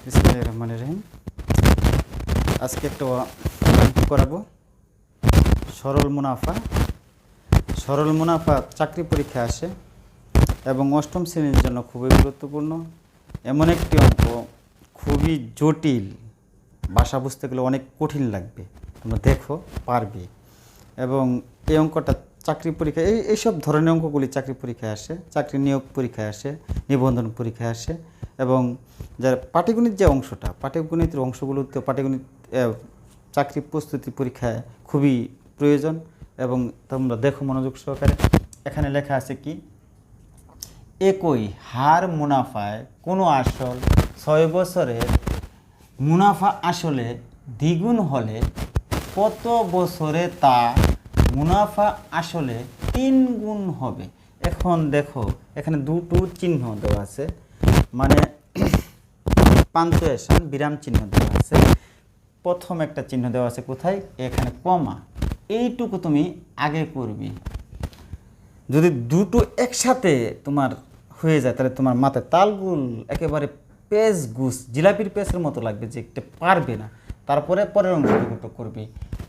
বিসমিল্লাহির রহমানির রহিম। আজকে একটা অঙ্ক করাবো। সরল মুনাফা। সরল মুনাফা চাকরি পরীক্ষা আসে এবং অষ্টম শ্রেণীর জন্য খুবই গুরুত্বপূর্ণ। এমন একটি অঙ্ক, খুবই জটিল, ভাষা বুঝতে গেলে অনেক কঠিন লাগবে, তোমরা দেখো পারবে। এবং এই অঙ্কটা চাকরি পরীক্ষা, এইসব ধরনের অঙ্কগুলি চাকরি পরীক্ষায় আসে, চাকরি নিয়োগ পরীক্ষায় আসে, নিবন্ধন পরীক্ষায় আসে। এবং যারা পাটিগণিত যে অংশটা, পাটিগণিতের অংশগুলোতে পাটিগণিত চাকরি প্রস্তুতি পরীক্ষায় খুবই প্রয়োজন। এবং তোমরা দেখো মনোযোগ সহকারে, এখানে লেখা আছে কি, একই হার মুনাফায় কোনো আসল 6 বছরের মুনাফা আসলে দ্বিগুণ হলে কত বছরে তা মুনাফা আসলে 3 গুণ হবে। এখন দেখো এখানে দুটো চিহ্ন দেওয়া আছে, মানে পাঞ্চুয়েশন, বিরাম চিহ্ন দেওয়া আছে। প্রথম একটা চিহ্ন দেওয়া আছে কোথায়, এখানে কমা। এইটুকু তুমি আগে করবি। যদি দুটো একসাথে তোমার হয়ে যায় তাহলে তোমার মাথায় তালগুল একেবারে পেজ গুছ, জিলাপির পেজের মতো লাগবে, যে একটা পারবে না। তারপরে পরের অংশটুকু করবি।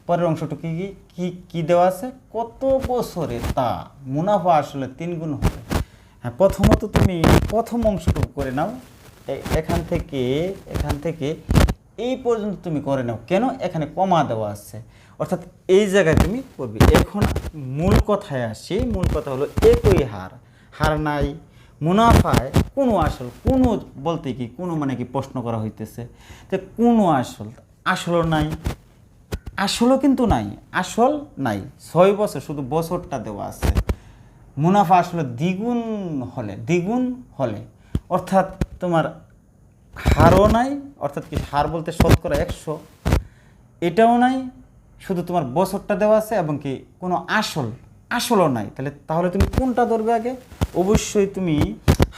পরের অংশটুকু কি কি কি দেওয়া আছে, কত বছরে তা মুনাফা আসলে 3 গুণ হবে। হ্যাঁ, প্রথমত তুমি প্রথম অংশটুকু করে নাও, এখান থেকে এই পর্যন্ত তুমি করে নাও। কেন, এখানে কমা দেওয়া আছে, অর্থাৎ এই জায়গায় তুমি করবি। এখন মূল কথায় আসি। মূল কথা হলো একই হার, হার নাই, মুনাফায় কোনো আসল, কোনো বলতে কি কোনো মানে কি প্রশ্ন করা হইতেছে যে কোনো আসল, আসলও নাই, আসলও কিন্তু নাই, আসল নাই। 6 বছর, শুধু বছরটা দেওয়া আছে। মুনাফা আসলে দ্বিগুণ হলে অর্থাৎ তোমার হারও নাই, অর্থাৎ কি হার বলতে শতকরা 100, এটাও নাই, শুধু তোমার বছরটা দেওয়া আছে এবং কি কোনো আসলও নাই। তাহলে তুমি কোনটা ধরবে আগে? অবশ্যই তুমি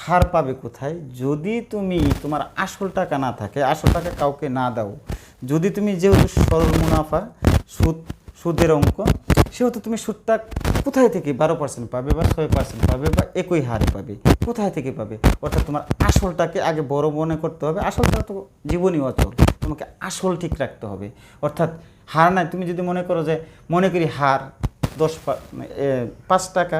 হার পাবে কোথায়, যদি তুমি তোমার আসল টাকা না থাকে, আসল টাকা কাউকে না দাও, যদি তুমি যেহেতু সরল মুনাফা সুদের অঙ্ক, সেহেতু তুমি সুদটা কোথায় থেকে 12% পাবে বা 6% পাবে বা একই হারে পাবে, কোথায় থেকে পাবে? অর্থাৎ তোমার আসলটাকে আগে বড় মনে করতে হবে। আসলটা তো জীবনই অচল, তোমাকে আসল ঠিক রাখতে হবে। অর্থাৎ হার নাই, তুমি যদি মনে করো যে মনে করি হার 5 টাকা,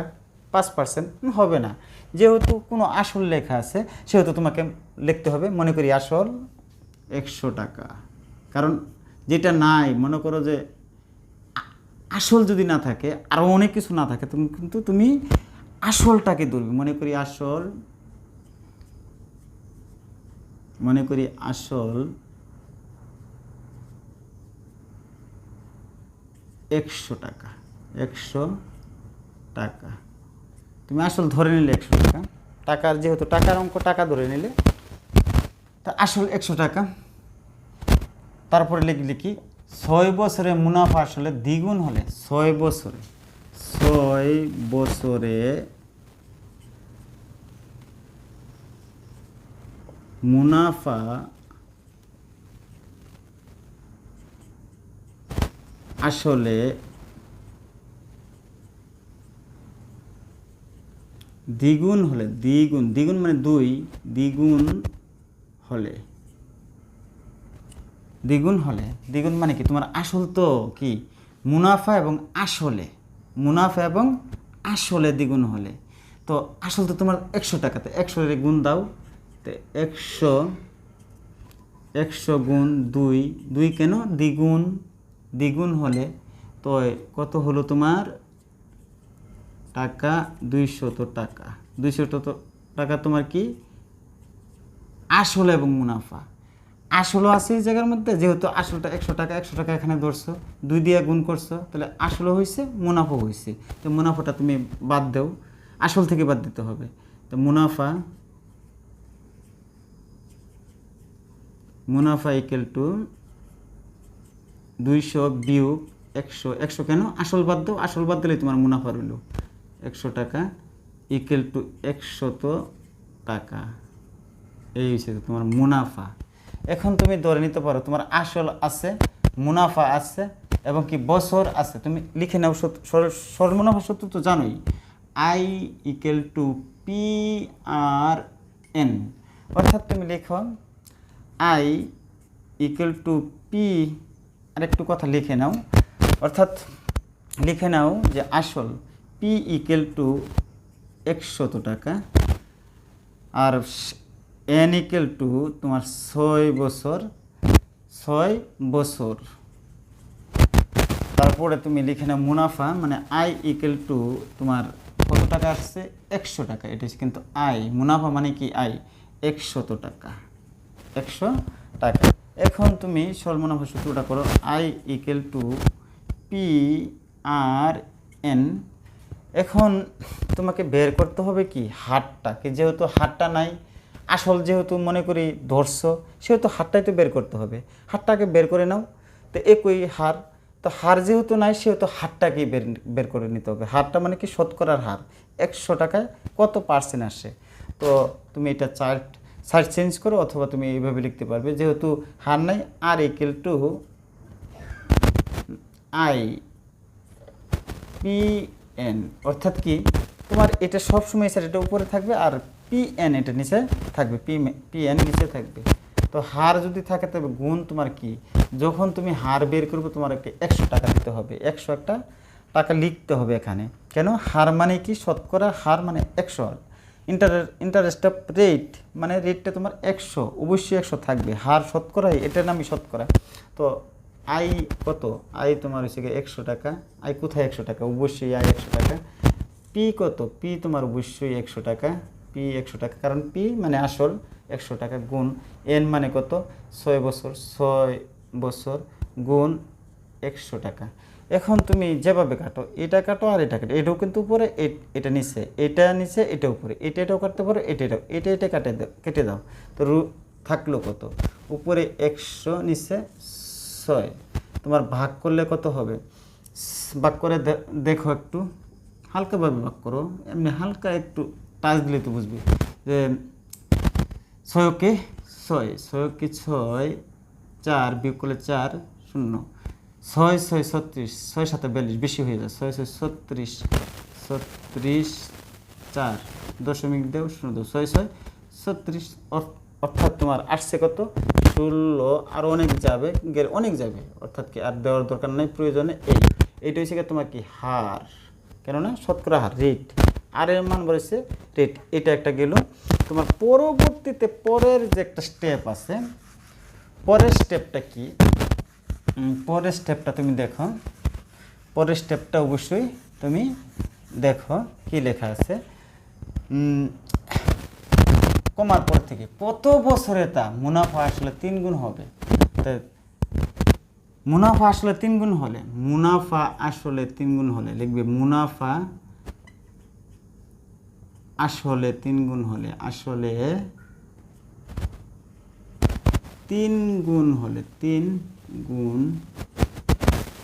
5% হবে না। যেহেতু কোনো আসল লেখা আছে সেহেতু তোমাকে লিখতে হবে মনে করি আসল 100 টাকা। কারণ যেটা নাই, মনে করো যে আসল যদি না থাকে, আরও অনেক কিছু না থাকে, কিন্তু তুমি আসলটাকে ধরবে। মনে করি আসল 100 টাকা, 100 টাকা তুমি আসল ধরে নিলে 100 টাকা। টাকার যেহেতু টাকার অঙ্ক, টাকা ধরে নিলে, তা আসল 100 টাকা। তারপরে লিখলি কি, 6 বছরে মুনাফা আসলে দ্বিগুণ হলে, 6 বছরে মুনাফা আসলে দ্বিগুণ হলে, দ্বিগুণ মানে 2, দ্বিগুণ মানে কি তোমার আসল তো কি মুনাফা এবং আসলে দ্বিগুণ হলে, তো আসল তো তোমার 100 টাকাতে 100 এর গুণ দাও, তো 100 গুণ 2 কেন, দ্বিগুণ হলে তো কত হলো তোমার টাকা, 200 টাকা। 200 টাকা তোমার কি আসল এবং মুনাফা। আসলও আছে এই জায়গার মধ্যে, যেহেতু আসলটা 100 টাকা, 100 টাকা এখানে ধরছো, 2 দিয়ে গুণ করছো, তাহলে আসলও হয়েছে, মুনাফা হয়েছে। তো মুনাফাটা তুমি বাদ দাও, আসল থেকে বাদ দিতে হবে। তো মুনাফা ইকুয়াল টু 200 বিয়োগ 100। 100 কেন, আসল বাদ দাও, আসল বাদ দিলে তোমার মুনাফা রইল 100 টাকা ইকুয়াল টু 100 টাকা। এই হচ্ছে তোমার মুনাফা। এখন তুমি ধরে নিতে পারো তোমার আসল আছে, মুনাফা আছে এবং কি বছর আছে। তুমি লিখে নাও, সরল মুনাফা সূত্র তো জানোই, I = PRN। অর্থাৎ তুমি লেখো আই ইকুয়াল টু পি, আর একটু কথা লিখে নাও, অর্থাৎ লিখে নাও যে আসল পি ইকুয়াল টু 100 টাকা, আর এন ইকুয়াল টু তোমার 6 বছর। তারপরে তুমি লিখে নাও মুনাফা, মানে আই ইকুয়াল টু তোমার কত টাকা আসছে 100 টাকা, এটা হচ্ছে কিন্তু আই, মুনাফা মানে কি আই 100 টাকা, 100 টাকা। এখন তুমি সরল মুনাফা সূত্রটা করো, I equal to P R N. এখন তোমাকে বের করতে হবে কি হারটাকে, যেহেতু হারটা নাই, আসল যেহেতু মনে করি ধরছো, সেহেতু হারটাই তো বের করতে হবে, হারটাকে বের করে নাও। তো একই হার, তো হার যেহেতু নাই সেহেতু হারটাকেই বের করে নিতে হবে। হারটা মানে কি শতকরার হার, 100 টাকায় কত পার্সেন্ট আসে। তো তুমি এটা সাইড চেঞ্জ করো, অথবা তুমি এইভাবে লিখতে পারবে, যেহেতু হার নাই R equal to I P N, অর্থাৎ কি তোমার এটা সবসময় স্যার এটা উপরে থাকবে, আর পি এন এটা নিচে থাকবে, পি এন নিচে থাকবে। তো হার যদি থাকে তবে গুণ তোমার কি, যখন তুমি হার বের করবে তোমার একটা 100 টাকা দিতে হবে, 100 একটা টাকা লিখতে হবে এখানে। কেন, হার মানে কি শতকরা হার মানে 100, ইন্টারেস্ট অফ রেট মানে রেটটা তোমার 100, অবশ্যই 100 থাকবে, হার শতকরা এটার নামই শতকরা। তো আই কত, আই তোমার হচ্ছে 100 টাকা, আই কোথায় 100 টাকা, অবশ্যই আই 100 টাকা। পি কত, পি তোমার অবশ্যই 100 টাকা, পি 100 টাকা, কারণ পি মানে আসল 100 টাকা, গুণ এন মানে কত 6 বছর, 6 বছর গুণ 100 টাকা। এখন তুমি যেভাবে কাটো, এটা কাটো আর এটা কাটো, এটাও কিন্তু উপরে, এটা নিচে, এটা নিচে, এটা উপরে, এটাও কাটতে পারো, এটা কেটে দাও। তো থাকলো কত, উপরে 100 নিচে 6, তোমার ভাগ করলে কত হবে, ভাগ করে দেখো, একটু হালকাভাবে ভাগ করো, এমনি হালকা একটু টাচ দিলে তো বুঝবি যে 6কে 6, 4 বিয়োগ করলে 4, 0, 6 6 36, 6 7 42, বেশি হয়ে যায়, 6 6 36, 36 4 দশমিক দেও 0 দেও, 6 6 36, অর্থাৎ তোমার আসছে কত 16, আর অনেক যাবে, অনেক যাবে, অর্থাৎ কি আর দেওয়ার দরকার নেই, প্রয়োজনে এইটা হচ্ছে তোমার কি হার, কেননা শতকরা হার, রেট, আর এর মান বলেছে রেট, এটা একটা গেল। তোমার পরবর্তীতে পরের যে একটা স্টেপ আছে, পরের স্টেপটা কি, পরের স্টেপটা তুমি দেখো, পরের স্টেপটা অবশ্যই তুমি দেখো কি লেখা আছে, কমার পর থেকে কত বছরে তা মুনাফা আসলে 3 গুণ হবে। তো মুনাফা আসলে 3 গুণ হলে, মুনাফা আসলে 3 গুণ হলে লিখবে, মুনাফা আসলে 3 গুণ হলে, আসলে 3 গুণ হলে, 3 গুণ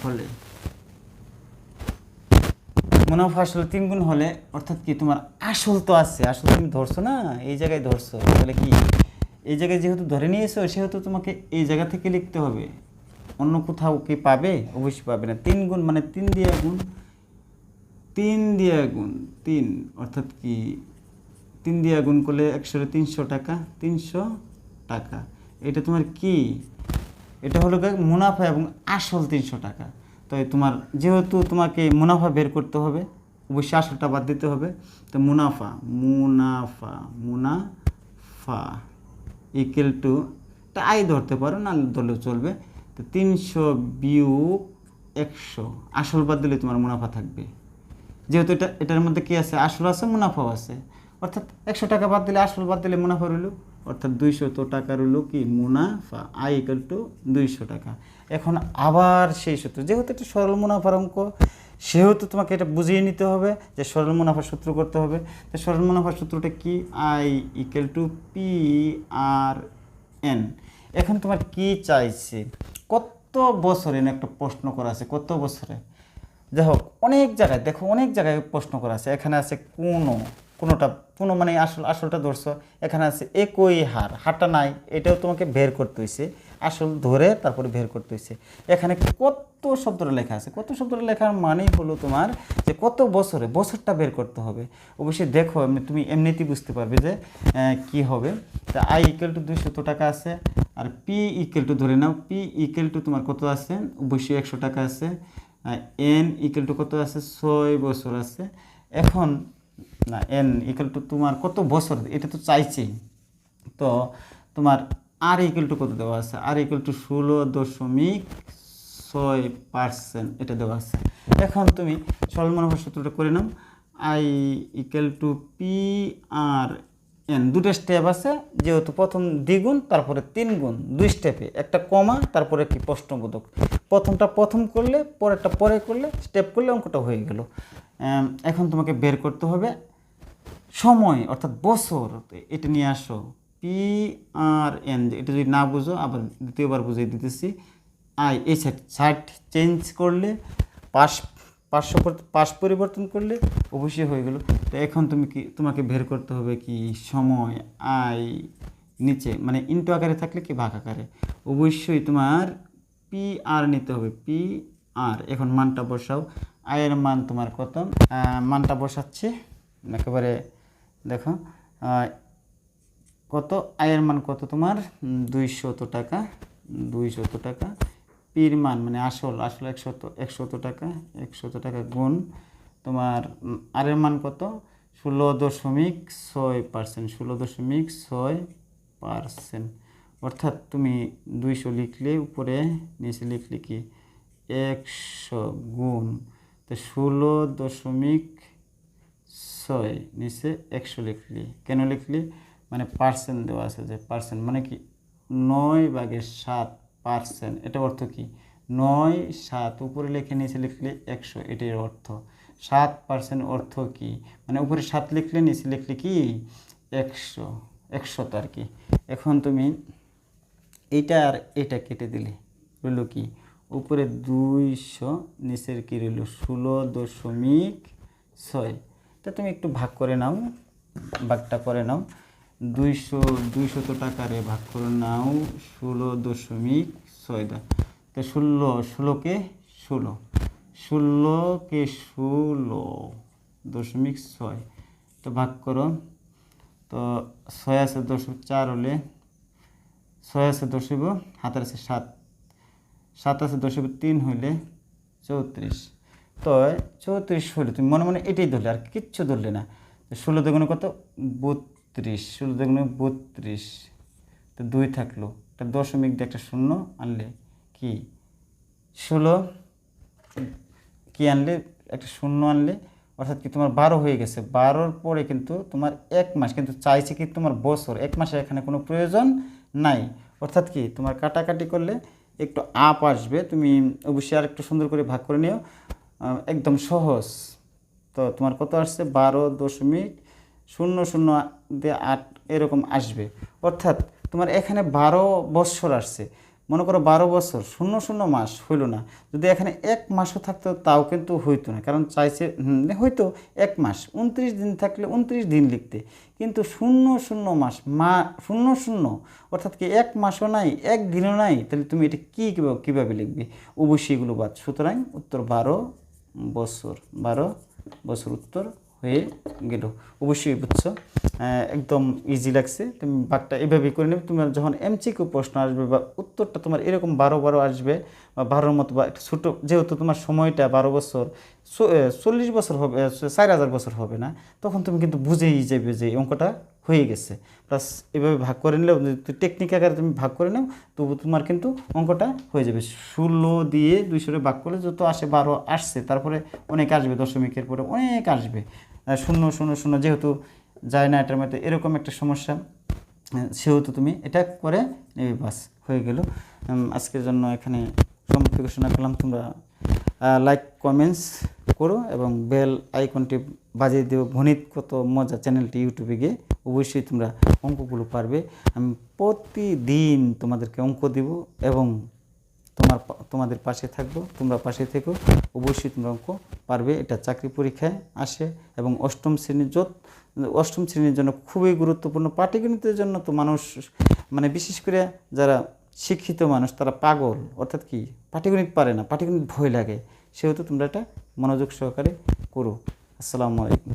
হলে, মুনাফা আসলে 3 গুণ হলে, অর্থাৎ কি তোমার আসল তো আছে, আসল তুমি ধরছো না, এই জায়গায় ধরছো, তাহলে কি এই জায়গায় যেহেতু ধরে নিয়েছো, সেহেতু তোমাকে এই জায়গা থেকে লিখতে হবে, অন্য কোথাও কি পাবে, অবশ্যই পাবে না। 3 গুণ মানে 3 দিয়ে গুণ, 3 দিয়ে গুণ 3, অর্থাৎ কি 3 দিয়ে গুণ করলে 100 টাকা, 300 টাকা, এটা তোমার কি, এটা হলো মুনাফা এবং আসল 300 টাকা। তো তোমার যেহেতু তোমাকে মুনাফা বের করতে হবে, অবশ্যই আসলটা বাদ দিতে হবে। তো মুনাফা ইকুয়াল টু, এটা আই ধরতে পারো, না ধরলেও চলবে। তো 300 বিয়োগ 100, আসল বাদ দিলে তোমার মুনাফা থাকবে, যেহেতু এটার মধ্যে কি আছে, আসল আছে, মুনাফাও আছে, অর্থাৎ 100 টাকা বাদ দিলে, আসল বাদ দিলে মুনাফা রইল, অর্থাৎ 200 টাকা রইল কি মুনাফা, আই ইকুয়াল টু 200 টাকা। এখন আবার সেই সূত্র, যেহেতু এটা সরল মুনাফার অঙ্ক, সেহেতু তোমাকে এটা বুঝিয়ে নিতে হবে যে সরল মুনাফার সূত্র করতে হবে। তো সরল মুনাফার সূত্রটা কি, I equal to P R N. এখন তোমার কি চাইছে, কত বছরে, একটা প্রশ্ন করা আছে, কত বছরে, যাই হোক অনেক জায়গায় দেখো, অনেক জায়গায় প্রশ্ন করা আছে, এখানে আছে কোনো মানে আসলটা ধরছো, এখানে আছে একই হারটা নাই, এটাও তোমাকে বের করতে হয়েছে, আসল ধরে তারপরে বের করতে হয়েছে। এখানে কত শব্দটা লেখা আছে, কত শব্দটা লেখার মানেই হলো তোমার যে কত বছরে, বছরটা বের করতে হবে। অবশ্যই দেখো তুমি এমনিতেই বুঝতে পারবে যে কি হবে। তা আই ইকুয়াল টু 200 টাকা আছে, আর পি ইকুয়াল টু ধরে নাও, পি ইকুয়াল টু তোমার কত আছে, অবশ্যই 100 টাকা আছে। এন ইকুয়াল টু কত আছে, 6 বছর আছে। এখন না, এন ইকুয়াল টু তোমার কত বছর এটা তো চাইছি, তো তোমার আর ইকুয়াল টু কত দেওয়া আছে, আর ইকুয়াল টু 16.6% এটা দেওয়া আছে। এখন তুমি সরল মনোভাব সূত্রটা করে নাও, I equal to P R N, দুটো স্টেপ আছে, যেহেতু প্রথম দ্বিগুণ তারপরে 3 গুণ, 2 স্টেপে, একটা কমা তারপরে কি প্রশ্নবোধক, প্রথমটা প্রথম করলে পরেরটা পরে করলে, স্টেপ করলে অঙ্কটা হয়ে গেল। এখন তোমাকে বের করতে হবে সময় অর্থাৎ বছর, এটা নিয়ে আসো। পি আর এন, এটা যদি না বুঝো আবার দ্বিতীয়বার বুঝিয়ে দিতেছি। আই এই সাইড চেঞ্জ করলে পাশ পরিবর্তন করলে অবশ্যই হয়ে গেল। তো এখন তোমাকে বের করতে হবে কি সময়, আই নিচে মানে ইনটু আকারে থাকলে কি ভাগ আকারে, অবশ্যই তোমার পি আর নিতে হবে, পি আর। এখন মানটা বসাও, আয়ের মান তোমার কত, মানটা বসাচ্ছি একেবারে, দেখো কত, আয়ের মান কত তোমার 200 টাকা, 200 টাকা। পির মান মানে আসল 100 টাকা, 100 টাকা গুণ তোমার আরের মান কত 16.6%, 16.6%। অর্থাৎ তুমি 200 লিখলে উপরে, নিচে লিখলে কি 100 গুণ, তো 16.6 নিচে 100 লিখলি। কেন লিখলি, মানে পার্সেন্ট দেওয়া আছে, যে পার্সেন্ট মানে কি 9/7%। এটা অর্থ কি 9/7, উপরে লিখে নিচে লিখলে 100, এটার অর্থ 7% অর্থ কি, মানে উপরে 7 লিখলে নিচে লিখলে কি 100 আর কি। এখন তুমি এইটা আর এটা কেটে দিলে রইল কি, উপরে 200 নিচের কি রইল 16.6। তা তুমি একটু ভাগ করে নাও, ভাগটা করে নাও, 200 টাকারে ভাগ করে নাও 16.6 দা, তো 16কে 16.6 তো ভাগ করো, তো 6 আছে 10/4 হলে, 6 আছে 10, হাতের আছে 7, 7 আছে 10/3 হইলে 34। তো 34 হলে তুমি মনে মনে এটাই ধরলে, আর কিচ্ছু ধরলে না। 16 দুগুণে কত 32, 16 দুগুণে 32, তো 2 থাকলো, একটা দশমিক দিয়ে একটা শূন্য আনলে কি 16 কি আনলে, একটা শূন্য আনলে, অর্থাৎ কি তোমার 12 হয়ে গেছে। 12-র পরে কিন্তু তোমার 1 মাস, কিন্তু চাইছে কি তোমার বছর, 1 মাসের এখানে কোনো প্রয়োজন নাই। অর্থাৎ কি তোমার কাটাকাটি করলে একটু আপ আসবে, তুমি অবশ্যই আর একটু সুন্দর করে ভাগ করে নিও, একদম সহজ। তো তোমার কত আসছে 12.0028 এরকম আসবে। অর্থাৎ তোমার এখানে 12 বছর আসছে, মনে করো 12 বছর 00 মাস হইল না, যদি এখানে 1 মাসও থাকতো তাও কিন্তু হইতো না, কারণ চাইছে হয়তো 1 মাস 29 দিন থাকলে 29 দিন লিখতে, কিন্তু 00 মাস 00, অর্থাৎ কি 1 মাসও নাই 1 দিনও নাই, তাহলে তুমি এটা কীভাবে লিখবে, অবশ্যই এগুলো বাদ। সুতরাং উত্তর 12 বছর, 12 বছর উত্তর হয়ে গেল। অবশ্যই বুঝছো, একদম ইজি লাগছে। তুমি ভাগটা এভাবেই করে নেবে। তোমার যখন এমসিকিউ প্রশ্ন আসবে বা উত্তরটা তোমার এরকম 12 আসবে বা 12-র মতো, বা একটা ছোটো, যেহেতু তোমার সময়টা 12 বছর 40 বছর হবে, 4000 বছর হবে না, তখন তুমি কিন্তু বুঝেই যাবে যে অঙ্কটা হয়ে গেছে। প্লাস এভাবে ভাগ করে নিলেও, টেকনিক আকারে তুমি ভাগ করে নাও, তবু তোমার কিন্তু অঙ্কটা হয়ে যাবে। 16 দিয়ে 200 ভাগ করলে যত আসে, 12 আসছে, তারপরে অনেক আসবে, দশমিকের পরে অনেক আসবে, 000 যেহেতু যায় না এটার মধ্যে, এরকম একটা সমস্যা, সেহেতু তুমি এটা করে নেবে, বাস হয়ে গেল। আজকের জন্য এখানে সমাপ্তি ঘোষণা করলাম। তোমরা লাইক কমেন্টস করো এবং বেল আইকনটি বাজিয়ে দিও। গণিত কত মজা চ্যানেলটি ইউটিউবে গিয়ে অবশ্যই তোমরা অঙ্কগুলো পারবে। আমি প্রতিদিন তোমাদেরকে অঙ্ক দিব এবং তোমাদের পাশে থাকবো, তোমরা পাশে থেকো, অবশ্যই তোমরা অঙ্ক পারবে। এটা চাকরি পরীক্ষায় আসে এবং অষ্টম শ্রেণীর জন্য খুবই গুরুত্বপূর্ণ। পাটিগণিতের জন্য তো মানুষ, মানে বিশেষ করে যারা শিক্ষিত মানুষ, তারা পাগল, অর্থাৎ কি পাটিগণিত পারে না, পাটিগণিত ভয় লাগে, সেহেতু তোমরা এটা মনোযোগ সহকারে করো। আসসালামু আলাইকুম।